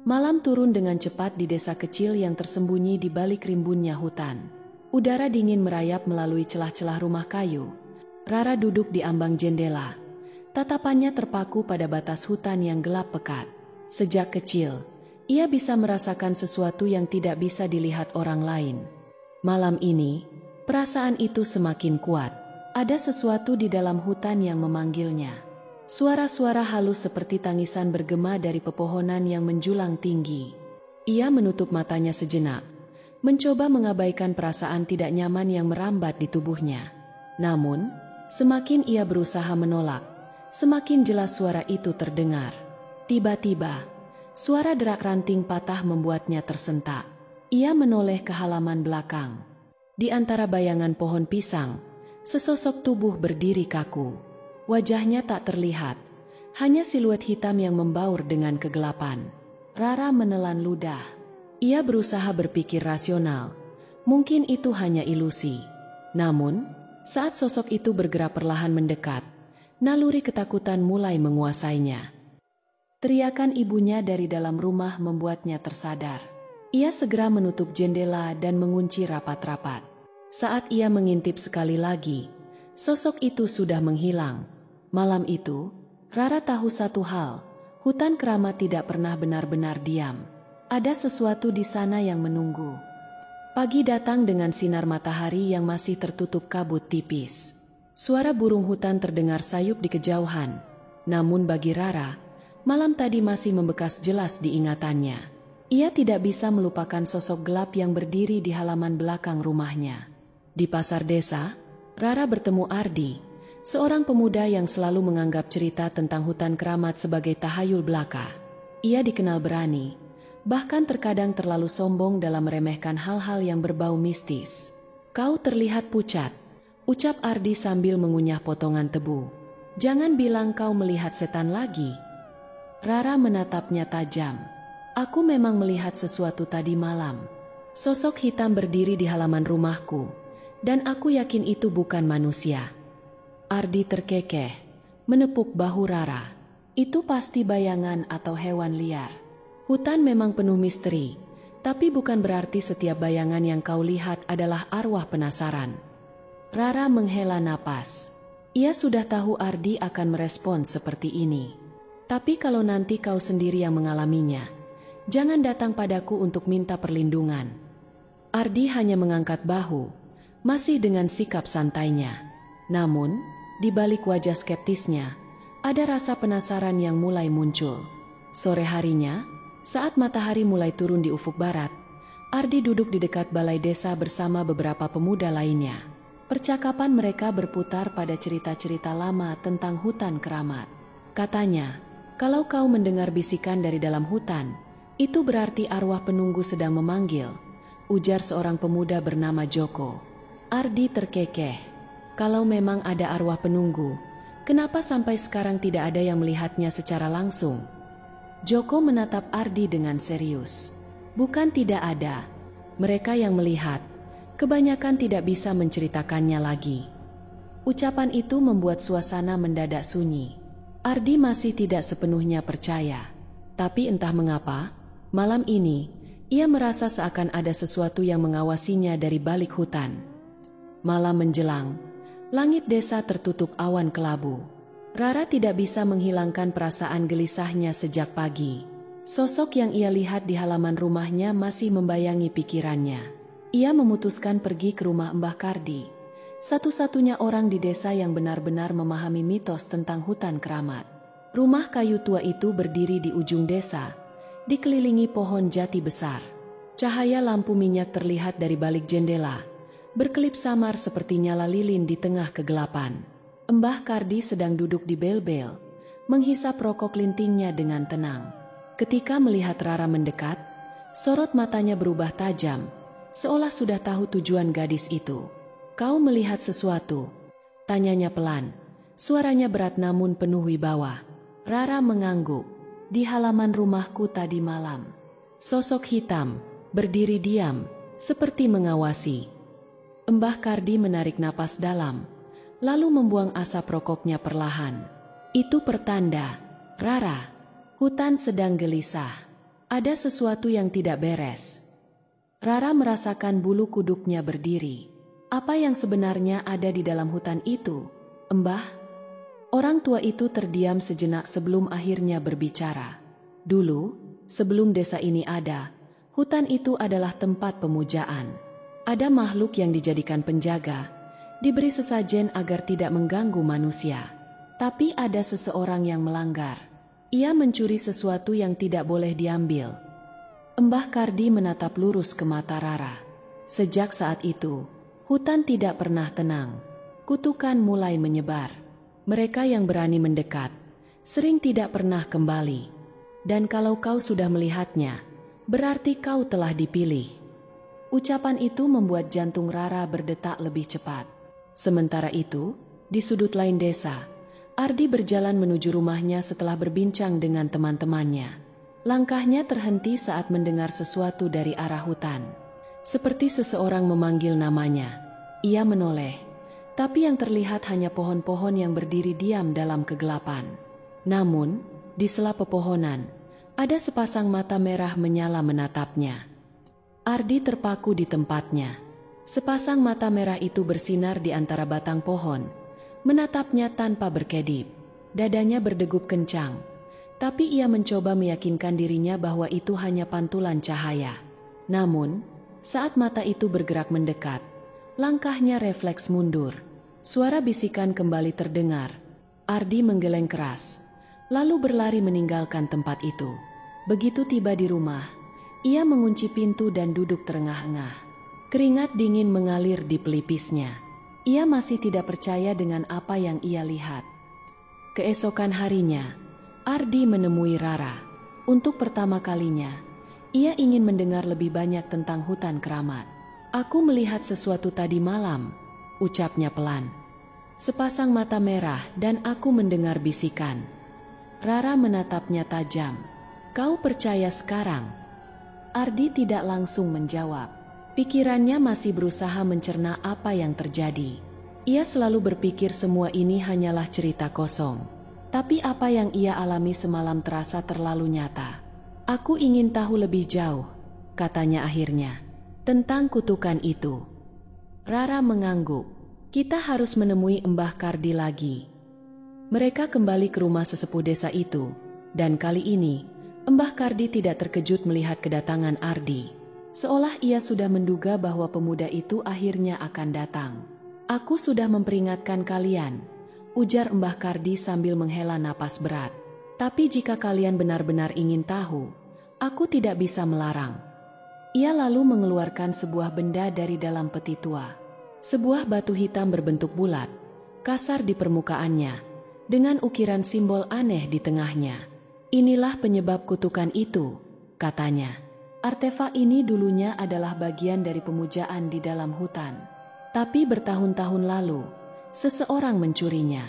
Malam turun dengan cepat di desa kecil yang tersembunyi di balik rimbunnya hutan. Udara dingin merayap melalui celah-celah rumah kayu. Rara duduk di ambang jendela. Tatapannya terpaku pada batas hutan yang gelap pekat. Sejak kecil, ia bisa merasakan sesuatu yang tidak bisa dilihat orang lain. Malam ini, perasaan itu semakin kuat. Ada sesuatu di dalam hutan yang memanggilnya. Suara-suara halus seperti tangisan bergema dari pepohonan yang menjulang tinggi. Ia menutup matanya sejenak, mencoba mengabaikan perasaan tidak nyaman yang merambat di tubuhnya. Namun, semakin ia berusaha menolak, semakin jelas suara itu terdengar. Tiba-tiba, suara derak ranting patah membuatnya tersentak. Ia menoleh ke halaman belakang. Di antara bayangan pohon pisang, sesosok tubuh berdiri kaku. Wajahnya tak terlihat, hanya siluet hitam yang membaur dengan kegelapan. Rara menelan ludah. Ia berusaha berpikir rasional. Mungkin itu hanya ilusi. Namun, saat sosok itu bergerak perlahan mendekat, naluri ketakutan mulai menguasainya. Teriakan ibunya dari dalam rumah membuatnya tersadar. Ia segera menutup jendela dan mengunci rapat-rapat. Saat ia mengintip sekali lagi, sosok itu sudah menghilang. Malam itu, Rara tahu satu hal, hutan keramat tidak pernah benar-benar diam. Ada sesuatu di sana yang menunggu. Pagi datang dengan sinar matahari yang masih tertutup kabut tipis. Suara burung hutan terdengar sayup di kejauhan. Namun bagi Rara, malam tadi masih membekas jelas di ingatannya. Ia tidak bisa melupakan sosok gelap yang berdiri di halaman belakang rumahnya. Di pasar desa, Rara bertemu Ardi, seorang pemuda yang selalu menganggap cerita tentang hutan keramat sebagai tahayul belaka. Ia dikenal berani, bahkan terkadang terlalu sombong dalam meremehkan hal-hal yang berbau mistis. "Kau terlihat pucat," ucap Ardi sambil mengunyah potongan tebu. "Jangan bilang kau melihat setan lagi." Rara menatapnya tajam. "Aku memang melihat sesuatu tadi malam. Sosok hitam berdiri di halaman rumahku, dan aku yakin itu bukan manusia." Ardi terkekeh, menepuk bahu Rara. "Itu pasti bayangan atau hewan liar. Hutan memang penuh misteri, tapi bukan berarti setiap bayangan yang kau lihat adalah arwah penasaran." Rara menghela napas. Ia sudah tahu Ardi akan merespon seperti ini. "Tapi kalau nanti kau sendiri yang mengalaminya, jangan datang padaku untuk minta perlindungan." Ardi hanya mengangkat bahu, masih dengan sikap santainya. Namun, di balik wajah skeptisnya, ada rasa penasaran yang mulai muncul. Sore harinya, saat matahari mulai turun di ufuk barat, Ardi duduk di dekat balai desa bersama beberapa pemuda lainnya. Percakapan mereka berputar pada cerita-cerita lama tentang hutan keramat. Katanya, "Kalau kau mendengar bisikan dari dalam hutan, itu berarti arwah penunggu sedang memanggil," ujar seorang pemuda bernama Joko. Ardi terkekeh. Kalau memang ada arwah penunggu, kenapa sampai sekarang tidak ada yang melihatnya secara langsung? Joko menatap Ardi dengan serius. "Bukan tidak ada. Mereka yang melihat, kebanyakan tidak bisa menceritakannya lagi." Ucapan itu membuat suasana mendadak sunyi. Ardi masih tidak sepenuhnya percaya. Tapi entah mengapa, malam ini, ia merasa seakan ada sesuatu yang mengawasinya dari balik hutan. Malam menjelang, langit desa tertutup awan kelabu. Rara tidak bisa menghilangkan perasaan gelisahnya sejak pagi. Sosok yang ia lihat di halaman rumahnya masih membayangi pikirannya. Ia memutuskan pergi ke rumah Mbah Kardi, satu-satunya orang di desa yang benar-benar memahami mitos tentang hutan keramat. Rumah kayu tua itu berdiri di ujung desa, dikelilingi pohon jati besar. Cahaya lampu minyak terlihat dari balik jendela, berkelip samar seperti nyala lilin di tengah kegelapan. Mbah Kardi sedang duduk di bel-bel, menghisap rokok lintingnya dengan tenang. Ketika melihat Rara mendekat, sorot matanya berubah tajam, seolah sudah tahu tujuan gadis itu. "Kau melihat sesuatu?" tanyanya pelan. Suaranya berat namun penuh wibawa. Rara mengangguk. "Di halaman rumahku tadi malam, sosok hitam berdiri diam, seperti mengawasi." Mbah Kardi menarik napas dalam, lalu membuang asap rokoknya perlahan. "Itu pertanda, Rara, hutan sedang gelisah. Ada sesuatu yang tidak beres. Rara merasakan bulu kuduknya berdiri. Apa yang sebenarnya ada di dalam hutan itu, Mbah? Orang tua itu terdiam sejenak sebelum akhirnya berbicara. Dulu, sebelum desa ini ada, hutan itu adalah tempat pemujaan. Ada makhluk yang dijadikan penjaga, diberi sesajen agar tidak mengganggu manusia. Tapi ada seseorang yang melanggar. Ia mencuri sesuatu yang tidak boleh diambil. Mbah Kardi menatap lurus ke mata Rara. Sejak saat itu, hutan tidak pernah tenang. Kutukan mulai menyebar. Mereka yang berani mendekat, sering tidak pernah kembali. Dan kalau kau sudah melihatnya, berarti kau telah dipilih. Ucapan itu membuat jantung Rara berdetak lebih cepat. Sementara itu, di sudut lain desa, Ardi berjalan menuju rumahnya setelah berbincang dengan teman-temannya. Langkahnya terhenti saat mendengar sesuatu dari arah hutan. Seperti seseorang memanggil namanya. Ia menoleh, tapi yang terlihat hanya pohon-pohon yang berdiri diam dalam kegelapan. Namun, di sela pepohonan, ada sepasang mata merah menyala menatapnya. Ardi terpaku di tempatnya. Sepasang mata merah itu bersinar di antara batang pohon, menatapnya tanpa berkedip. Dadanya berdegup kencang, tapi ia mencoba meyakinkan dirinya bahwa itu hanya pantulan cahaya. Namun, saat mata itu bergerak mendekat, langkahnya refleks mundur. Suara bisikan kembali terdengar. Ardi menggeleng keras, lalu berlari meninggalkan tempat itu. Begitu tiba di rumah, ia mengunci pintu dan duduk terengah-engah. Keringat dingin mengalir di pelipisnya. Ia masih tidak percaya dengan apa yang ia lihat. Keesokan harinya, Ardi menemui Rara. Untuk pertama kalinya, ia ingin mendengar lebih banyak tentang hutan keramat. Aku melihat sesuatu tadi malam, ucapnya pelan. Sepasang mata merah dan aku mendengar bisikan. Rara menatapnya tajam. Kau percaya sekarang? Ardi tidak langsung menjawab. Pikirannya masih berusaha mencerna apa yang terjadi. Ia selalu berpikir semua ini hanyalah cerita kosong. Tapi apa yang ia alami semalam terasa terlalu nyata. Aku ingin tahu lebih jauh, katanya akhirnya, tentang kutukan itu. Rara mengangguk. Kita harus menemui Mbah Kardi lagi. Mereka kembali ke rumah sesepuh desa itu, dan kali ini, Mbah Kardi tidak terkejut melihat kedatangan Ardi. Seolah ia sudah menduga bahwa pemuda itu akhirnya akan datang. Aku sudah memperingatkan kalian, ujar Mbah Kardi sambil menghela napas berat. Tapi jika kalian benar-benar ingin tahu, aku tidak bisa melarang. Ia lalu mengeluarkan sebuah benda dari dalam peti tua. Sebuah batu hitam berbentuk bulat, kasar di permukaannya, dengan ukiran simbol aneh di tengahnya. Inilah penyebab kutukan itu, katanya. Artefak ini dulunya adalah bagian dari pemujaan di dalam hutan. Tapi bertahun-tahun lalu, seseorang mencurinya.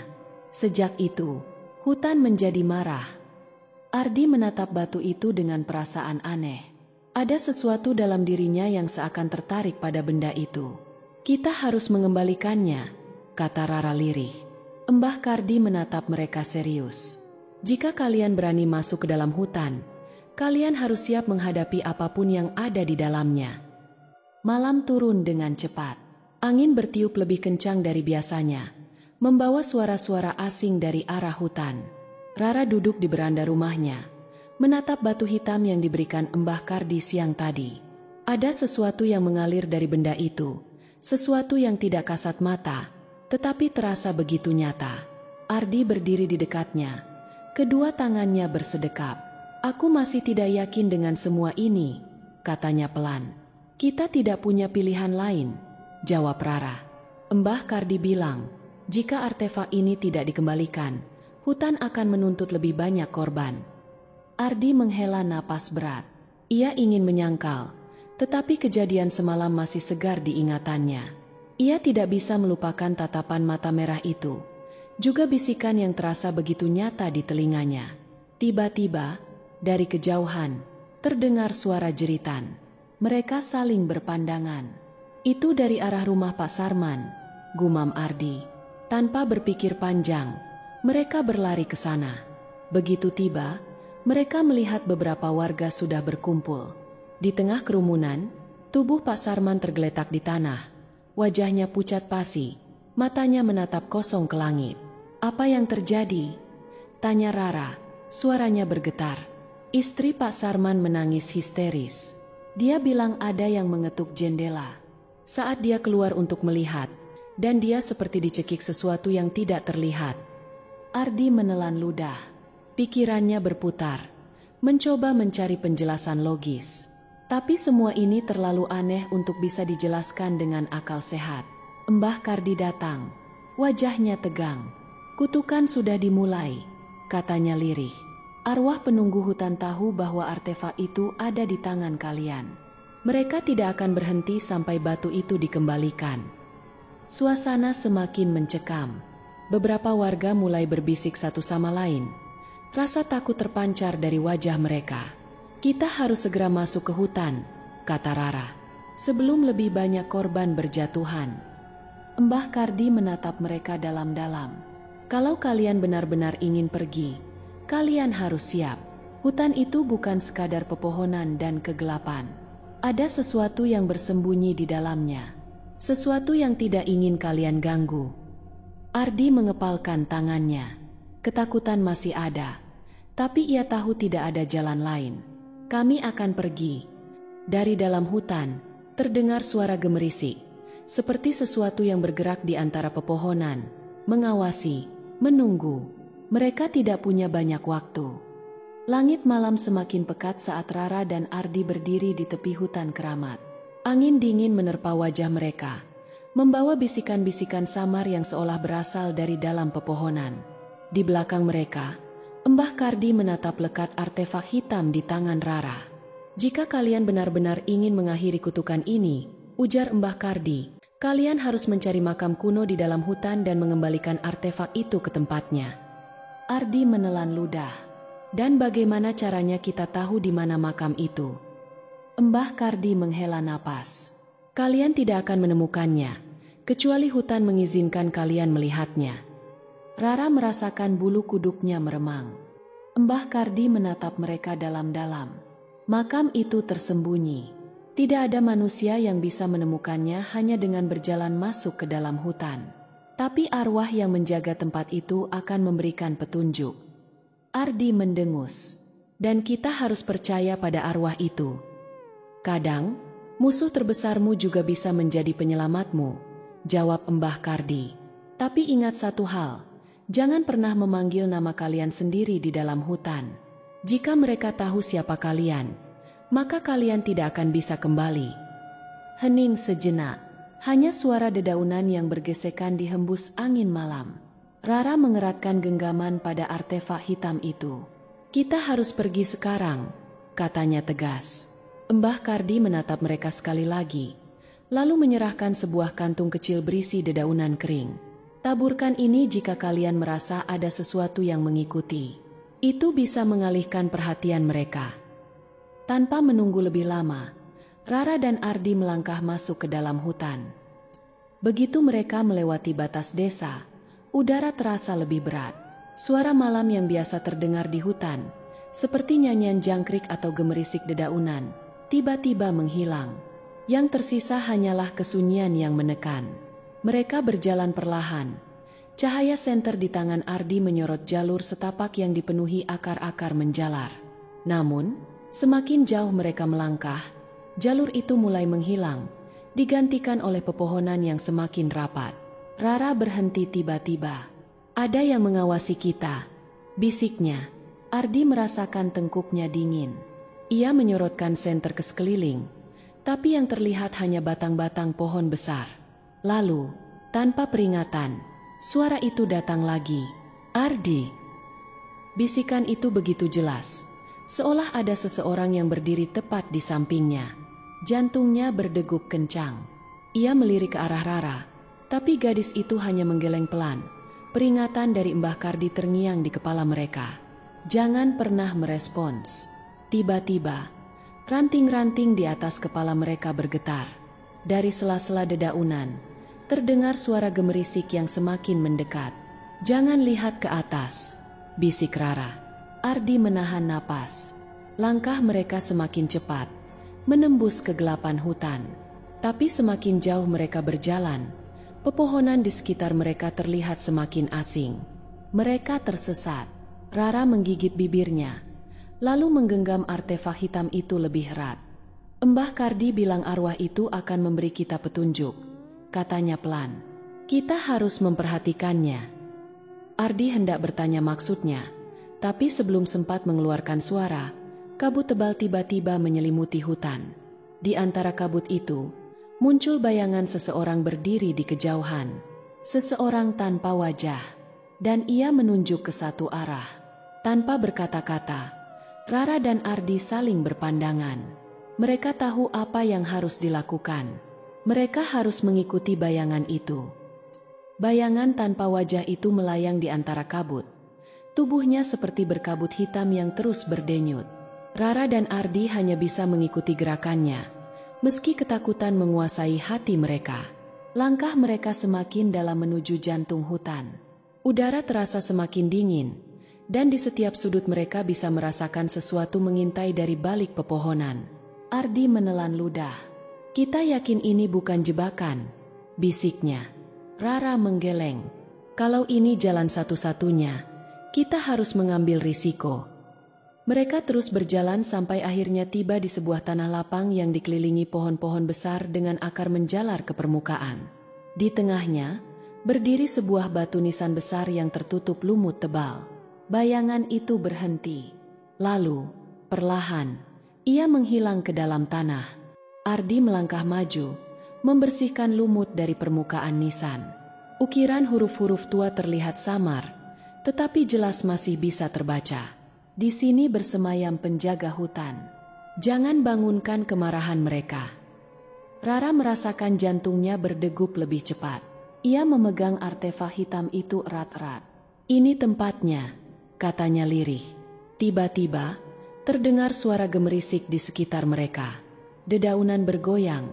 Sejak itu, hutan menjadi marah. Ardi menatap batu itu dengan perasaan aneh. Ada sesuatu dalam dirinya yang seakan tertarik pada benda itu. Kita harus mengembalikannya, kata Rara lirih. Mbah Kardi menatap mereka serius. Jika kalian berani masuk ke dalam hutan, kalian harus siap menghadapi apapun yang ada di dalamnya. Malam turun dengan cepat. Angin bertiup lebih kencang dari biasanya, membawa suara-suara asing dari arah hutan. Rara duduk di beranda rumahnya, menatap batu hitam yang diberikan Mbah Kardi siang tadi. Ada sesuatu yang mengalir dari benda itu, sesuatu yang tidak kasat mata, tetapi terasa begitu nyata. Ardi berdiri di dekatnya. Kedua tangannya bersedekap. Aku masih tidak yakin dengan semua ini, katanya pelan. Kita tidak punya pilihan lain, jawab Rara. Mbah Kardi bilang, jika artefak ini tidak dikembalikan, hutan akan menuntut lebih banyak korban. Ardi menghela napas berat. Ia ingin menyangkal, tetapi kejadian semalam masih segar di ingatannya. Ia tidak bisa melupakan tatapan mata merah itu. Juga bisikan yang terasa begitu nyata di telinganya. Tiba-tiba, dari kejauhan, terdengar suara jeritan. Mereka saling berpandangan. Itu dari arah rumah Pak Sarman, gumam Ardi. Tanpa berpikir panjang, mereka berlari ke sana. Begitu tiba, Mereka melihat beberapa warga sudah berkumpul. Di tengah kerumunan, tubuh Pak Sarman tergeletak di tanah. Wajahnya pucat pasi, matanya menatap kosong ke langit. "Apa yang terjadi?" tanya Rara. Suaranya bergetar. Istri Pak Sarman menangis histeris. Dia bilang ada yang mengetuk jendela. Saat dia keluar untuk melihat, dan dia seperti dicekik sesuatu yang tidak terlihat. Ardi menelan ludah. Pikirannya berputar, mencoba mencari penjelasan logis. Tapi semua ini terlalu aneh untuk bisa dijelaskan dengan akal sehat. Mbah Kardi datang. Wajahnya tegang. "Kutukan sudah dimulai," katanya lirih. "Arwah penunggu hutan tahu bahwa artefak itu ada di tangan kalian. Mereka tidak akan berhenti sampai batu itu dikembalikan." Suasana semakin mencekam. Beberapa warga mulai berbisik satu sama lain. Rasa takut terpancar dari wajah mereka. "Kita harus segera masuk ke hutan," kata Rara, "sebelum lebih banyak korban berjatuhan." Mbah Kardi menatap mereka dalam-dalam. "Kalau kalian benar-benar ingin pergi, kalian harus siap. Hutan itu bukan sekadar pepohonan dan kegelapan. Ada sesuatu yang bersembunyi di dalamnya. Sesuatu yang tidak ingin kalian ganggu." Ardi mengepalkan tangannya. Ketakutan masih ada, tapi ia tahu tidak ada jalan lain. "Kami akan pergi." Dari dalam hutan, terdengar suara gemerisik, seperti sesuatu yang bergerak di antara pepohonan, mengawasi, menunggu. Mereka tidak punya banyak waktu. Langit malam semakin pekat saat Rara dan Ardi berdiri di tepi hutan keramat. Angin dingin menerpa wajah mereka, membawa bisikan-bisikan samar yang seolah berasal dari dalam pepohonan. Di belakang mereka, Mbah Kardi menatap lekat artefak hitam di tangan Rara. "Jika kalian benar-benar ingin mengakhiri kutukan ini," ujar Mbah Kardi, "kalian harus mencari makam kuno di dalam hutan dan mengembalikan artefak itu ke tempatnya." Ardi menelan ludah. "Dan bagaimana caranya kita tahu di mana makam itu?" Mbah Kardi menghela napas. "Kalian tidak akan menemukannya, kecuali hutan mengizinkan kalian melihatnya." Rara merasakan bulu kuduknya meremang. Mbah Kardi menatap mereka dalam-dalam. Makam itu tersembunyi. Tidak ada manusia yang bisa menemukannya hanya dengan berjalan masuk ke dalam hutan. Tapi arwah yang menjaga tempat itu akan memberikan petunjuk. Ardi mendengus. "Dan kita harus percaya pada arwah itu." "Kadang, musuh terbesarmu juga bisa menjadi penyelamatmu," jawab Mbah Kardi. "Tapi ingat satu hal. Jangan pernah memanggil nama kalian sendiri di dalam hutan. Jika mereka tahu siapa kalian, maka kalian tidak akan bisa kembali." Hening sejenak, hanya suara dedaunan yang bergesekan dihembus angin malam. Rara mengeratkan genggaman pada artefak hitam itu. "Kita harus pergi sekarang," katanya tegas. Mbah Kardi menatap mereka sekali lagi, lalu menyerahkan sebuah kantung kecil berisi dedaunan kering. "Taburkan ini jika kalian merasa ada sesuatu yang mengikuti. Itu bisa mengalihkan perhatian mereka." Tanpa menunggu lebih lama, Rara dan Ardi melangkah masuk ke dalam hutan. Begitu mereka melewati batas desa, udara terasa lebih berat. Suara malam yang biasa terdengar di hutan, seperti nyanyian jangkrik atau gemerisik dedaunan, tiba-tiba menghilang. Yang tersisa hanyalah kesunyian yang menekan. Mereka berjalan perlahan. Cahaya senter di tangan Ardi menyorot jalur setapak yang dipenuhi akar-akar menjalar. Namun, semakin jauh mereka melangkah, jalur itu mulai menghilang, digantikan oleh pepohonan yang semakin rapat. Rara berhenti tiba-tiba. "Ada yang mengawasi kita," bisiknya. Ardi merasakan tengkuknya dingin. Ia menyorotkan senter ke sekeliling, tapi yang terlihat hanya batang-batang pohon besar. Lalu, tanpa peringatan, suara itu datang lagi. "Ardi!" Bisikan itu begitu jelas, seolah ada seseorang yang berdiri tepat di sampingnya. Jantungnya berdegup kencang. Ia melirik ke arah Rara, tapi gadis itu hanya menggeleng pelan. Peringatan dari Mbah Kardi terngiang di kepala mereka. Jangan pernah merespons. Tiba-tiba, ranting-ranting di atas kepala mereka bergetar. Dari sela-sela dedaunan, terdengar suara gemerisik yang semakin mendekat. "Jangan lihat ke atas," bisik Rara. Ardi menahan napas. Langkah mereka semakin cepat, menembus kegelapan hutan. Tapi semakin jauh mereka berjalan, pepohonan di sekitar mereka terlihat semakin asing. Mereka tersesat. Rara menggigit bibirnya, lalu menggenggam artefak hitam itu lebih erat. Mbah Kardi bilang arwah itu akan memberi kita petunjuk, katanya pelan. Kita harus memperhatikannya. Ardi hendak bertanya maksudnya, tapi sebelum sempat mengeluarkan suara, kabut tebal tiba-tiba menyelimuti hutan. Di antara kabut itu, muncul bayangan seseorang berdiri di kejauhan. Seseorang tanpa wajah, dan ia menunjuk ke satu arah. Tanpa berkata-kata, Rara dan Ardi saling berpandangan. Mereka tahu apa yang harus dilakukan. Mereka harus mengikuti bayangan itu. Bayangan tanpa wajah itu melayang di antara kabut. Tubuhnya seperti berkabut hitam yang terus berdenyut. Rara dan Ardi hanya bisa mengikuti gerakannya, meski ketakutan menguasai hati mereka. Langkah mereka semakin dalam menuju jantung hutan. Udara terasa semakin dingin, dan di setiap sudut mereka bisa merasakan sesuatu mengintai dari balik pepohonan. Ardi menelan ludah. Kita yakin ini bukan jebakan, bisiknya. Rara menggeleng. Kalau ini jalan satu-satunya, kita harus mengambil risiko. Mereka terus berjalan sampai akhirnya tiba di sebuah tanah lapang yang dikelilingi pohon-pohon besar dengan akar menjalar ke permukaan. Di tengahnya, berdiri sebuah batu nisan besar yang tertutup lumut tebal. Bayangan itu berhenti. Lalu, perlahan, ia menghilang ke dalam tanah. Ardi melangkah maju, membersihkan lumut dari permukaan nisan. Ukiran huruf-huruf tua terlihat samar, tetapi jelas masih bisa terbaca. Di sini bersemayam penjaga hutan. Jangan bangunkan kemarahan mereka. Rara merasakan jantungnya berdegup lebih cepat. Ia memegang artefak hitam itu erat-erat. Ini tempatnya, katanya lirih. Tiba-tiba, terdengar suara gemerisik di sekitar mereka. Dedaunan bergoyang,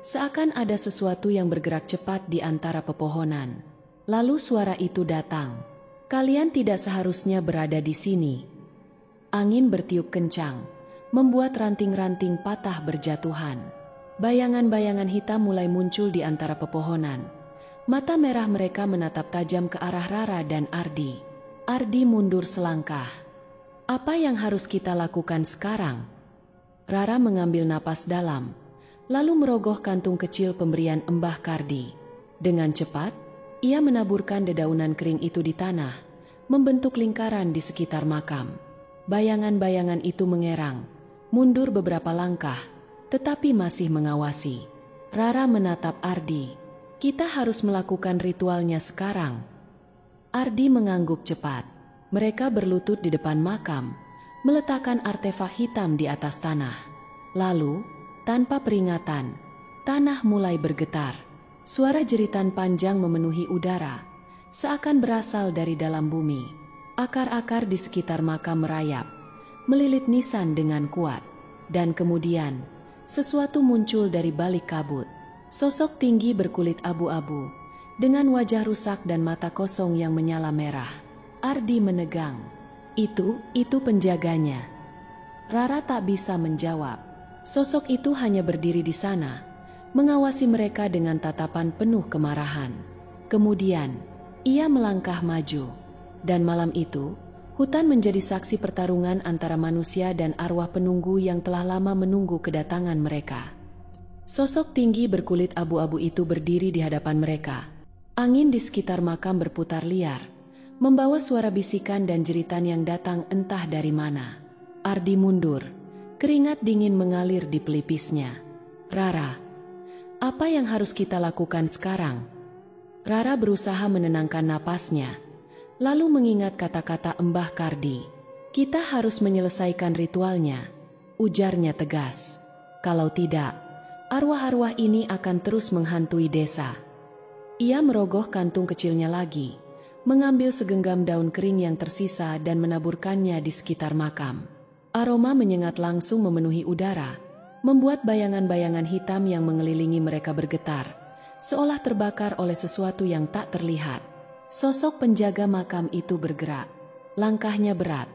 seakan ada sesuatu yang bergerak cepat di antara pepohonan. Lalu suara itu datang. Kalian tidak seharusnya berada di sini. Angin bertiup kencang, membuat ranting-ranting patah berjatuhan. Bayangan-bayangan hitam mulai muncul di antara pepohonan. Mata merah mereka menatap tajam ke arah Rara dan Ardi. Ardi mundur selangkah. Apa yang harus kita lakukan sekarang? Rara mengambil napas dalam, lalu merogoh kantung kecil pemberian Mbah Kardi. Dengan cepat, ia menaburkan dedaunan kering itu di tanah, membentuk lingkaran di sekitar makam. Bayangan-bayangan itu mengerang, mundur beberapa langkah, tetapi masih mengawasi. Rara menatap Ardi. Kita harus melakukan ritualnya sekarang. Ardi mengangguk cepat. Mereka berlutut di depan makam, meletakkan artefak hitam di atas tanah. Lalu, tanpa peringatan, tanah mulai bergetar. Suara jeritan panjang memenuhi udara, seakan berasal dari dalam bumi. Akar-akar di sekitar makam merayap, melilit nisan dengan kuat. Dan kemudian, sesuatu muncul dari balik kabut. Sosok tinggi berkulit abu-abu, dengan wajah rusak dan mata kosong yang menyala merah. Ardi menegang. Itu penjaganya. Rara tak bisa menjawab. Sosok itu hanya berdiri di sana, mengawasi mereka dengan tatapan penuh kemarahan. Kemudian, ia melangkah maju. Dan malam itu, hutan menjadi saksi pertarungan antara manusia dan arwah penunggu yang telah lama menunggu kedatangan mereka. Sosok tinggi berkulit abu-abu itu berdiri di hadapan mereka. Angin di sekitar makam berputar liar, membawa suara bisikan dan jeritan yang datang entah dari mana. Ardi mundur, keringat dingin mengalir di pelipisnya. Rara, apa yang harus kita lakukan sekarang? Rara berusaha menenangkan napasnya, lalu mengingat kata-kata Mbah Kardi. Kita harus menyelesaikan ritualnya, ujarnya tegas. Kalau tidak, arwah-arwah ini akan terus menghantui desa. Ia merogoh kantung kecilnya lagi, mengambil segenggam daun kering yang tersisa dan menaburkannya di sekitar makam. Aroma menyengat langsung memenuhi udara, membuat bayangan-bayangan hitam yang mengelilingi mereka bergetar, seolah terbakar oleh sesuatu yang tak terlihat. Sosok penjaga makam itu bergerak. Langkahnya berat,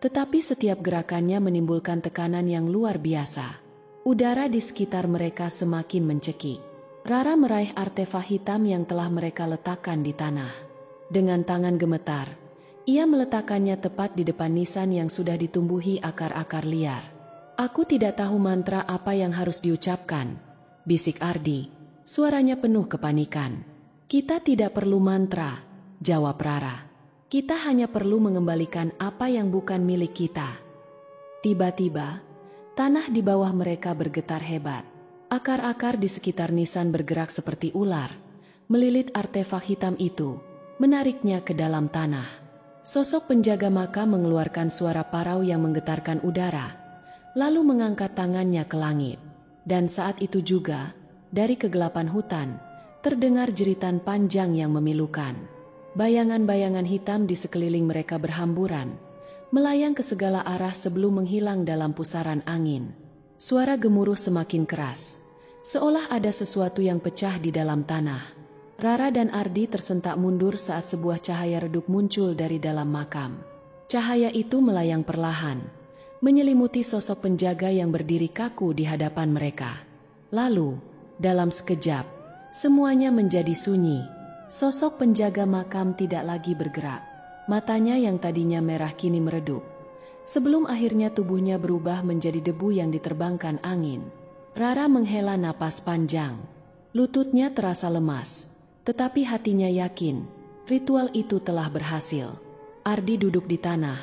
tetapi setiap gerakannya menimbulkan tekanan yang luar biasa. Udara di sekitar mereka semakin mencekik. Rara meraih artefak hitam yang telah mereka letakkan di tanah. Dengan tangan gemetar, ia meletakkannya tepat di depan nisan yang sudah ditumbuhi akar-akar liar. "Aku tidak tahu mantra apa yang harus diucapkan," bisik Ardi. Suaranya penuh kepanikan. "Kita tidak perlu mantra," jawab Rara. "Kita hanya perlu mengembalikan apa yang bukan milik kita." Tiba-tiba, tanah di bawah mereka bergetar hebat. Akar-akar di sekitar nisan bergerak seperti ular, melilit artefak hitam itu, menariknya ke dalam tanah. Sosok penjaga makam mengeluarkan suara parau yang menggetarkan udara, lalu mengangkat tangannya ke langit. Dan saat itu juga, dari kegelapan hutan, terdengar jeritan panjang yang memilukan. Bayangan-bayangan hitam di sekeliling mereka berhamburan, melayang ke segala arah sebelum menghilang dalam pusaran angin. Suara gemuruh semakin keras, seolah ada sesuatu yang pecah di dalam tanah. Rara dan Ardi tersentak mundur saat sebuah cahaya redup muncul dari dalam makam. Cahaya itu melayang perlahan, menyelimuti sosok penjaga yang berdiri kaku di hadapan mereka. Lalu, dalam sekejap, semuanya menjadi sunyi. Sosok penjaga makam tidak lagi bergerak. Matanya yang tadinya merah kini meredup, sebelum akhirnya tubuhnya berubah menjadi debu yang diterbangkan angin. Rara menghela napas panjang. Lututnya terasa lemas, tetapi hatinya yakin ritual itu telah berhasil. Ardi duduk di tanah,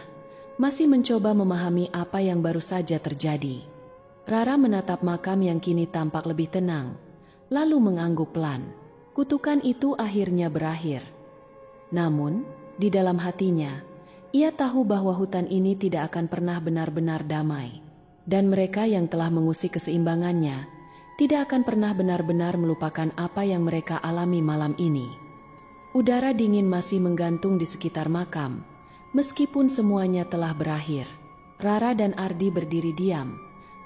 masih mencoba memahami apa yang baru saja terjadi. Rara menatap makam yang kini tampak lebih tenang, lalu mengangguk pelan. Kutukan itu akhirnya berakhir. Namun, di dalam hatinya, ia tahu bahwa hutan ini tidak akan pernah benar-benar damai. Dan mereka yang telah mengusik keseimbangannya, tidak akan pernah benar-benar melupakan apa yang mereka alami malam ini. Udara dingin masih menggantung di sekitar makam, meskipun semuanya telah berakhir. Rara dan Ardi berdiri diam,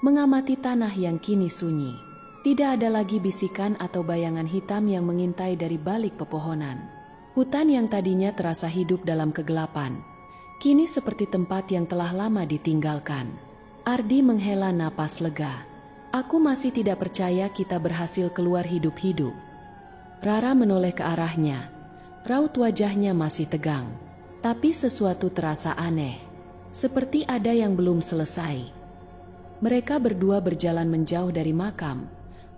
mengamati tanah yang kini sunyi. Tidak ada lagi bisikan atau bayangan hitam yang mengintai dari balik pepohonan. Hutan yang tadinya terasa hidup dalam kegelapan, kini seperti tempat yang telah lama ditinggalkan. Ardi menghela napas lega. "Aku masih tidak percaya kita berhasil keluar hidup-hidup." Rara menoleh ke arahnya. Raut wajahnya masih tegang, tapi sesuatu terasa aneh, seperti ada yang belum selesai. Mereka berdua berjalan menjauh dari makam,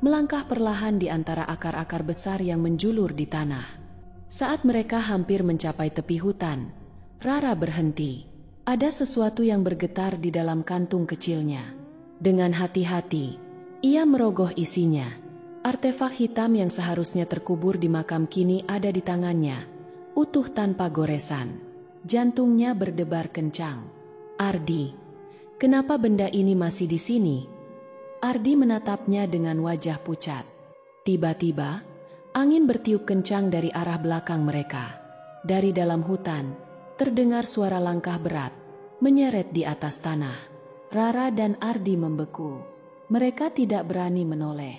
melangkah perlahan di antara akar-akar besar yang menjulur di tanah. Saat mereka hampir mencapai tepi hutan, Rara berhenti. Ada sesuatu yang bergetar di dalam kantung kecilnya. Dengan hati-hati, ia merogoh isinya. Artefak hitam yang seharusnya terkubur di makam kini ada di tangannya, utuh tanpa goresan. Jantungnya berdebar kencang. "Ardi, kenapa benda ini masih di sini?" Ardi menatapnya dengan wajah pucat. Tiba-tiba, angin bertiup kencang dari arah belakang mereka. Dari dalam hutan, terdengar suara langkah berat, menyeret di atas tanah. Rara dan Ardi membeku. Mereka tidak berani menoleh.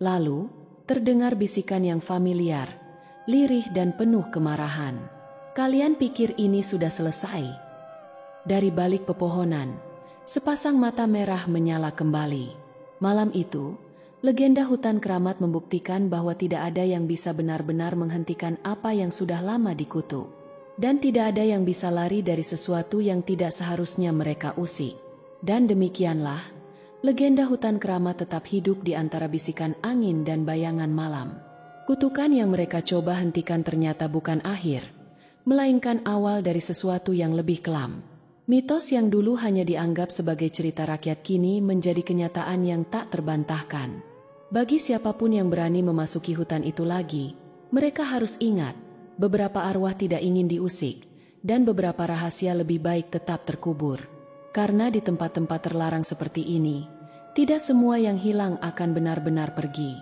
Lalu, terdengar bisikan yang familiar, lirih dan penuh kemarahan. "Kalian pikir ini sudah selesai?" Dari balik pepohonan, sepasang mata merah menyala kembali. Malam itu, legenda hutan keramat membuktikan bahwa tidak ada yang bisa benar-benar menghentikan apa yang sudah lama dikutuk. Dan tidak ada yang bisa lari dari sesuatu yang tidak seharusnya mereka usik. Dan demikianlah, legenda hutan keramat tetap hidup di antara bisikan angin dan bayangan malam. Kutukan yang mereka coba hentikan ternyata bukan akhir, melainkan awal dari sesuatu yang lebih kelam. Mitos yang dulu hanya dianggap sebagai cerita rakyat kini menjadi kenyataan yang tak terbantahkan. Bagi siapapun yang berani memasuki hutan itu lagi, mereka harus ingat, beberapa arwah tidak ingin diusik, dan beberapa rahasia lebih baik tetap terkubur. Karena di tempat-tempat terlarang seperti ini, tidak semua yang hilang akan benar-benar pergi.